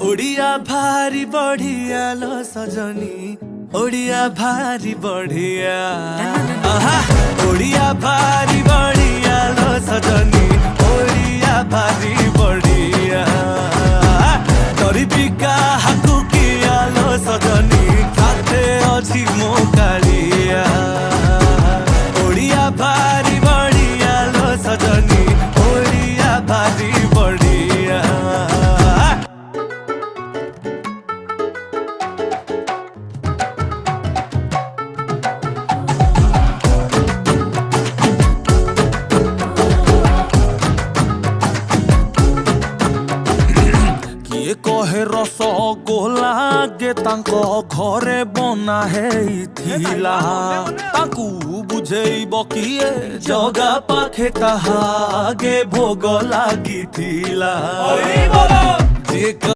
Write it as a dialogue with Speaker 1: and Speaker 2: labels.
Speaker 1: ओडिया भारी बढ़िया लो सजनी, ओडिया भारी बढ़िया। आहा ओडिया भारी बढ़िया लो सजनी, ओडिया भारी बढ़िया। गरीबिका हाकु किया लो सजनी, साथे अछि मो कालिया। ओडिया भारी बढ़िया लो सजनी, ओडिया भारी बढ़िया। कहे रसगोला गे तांको घरे बना हेइथिला, तांकू बुझेइब किए जगा पाखे ताहा गे भोग लागिथिला।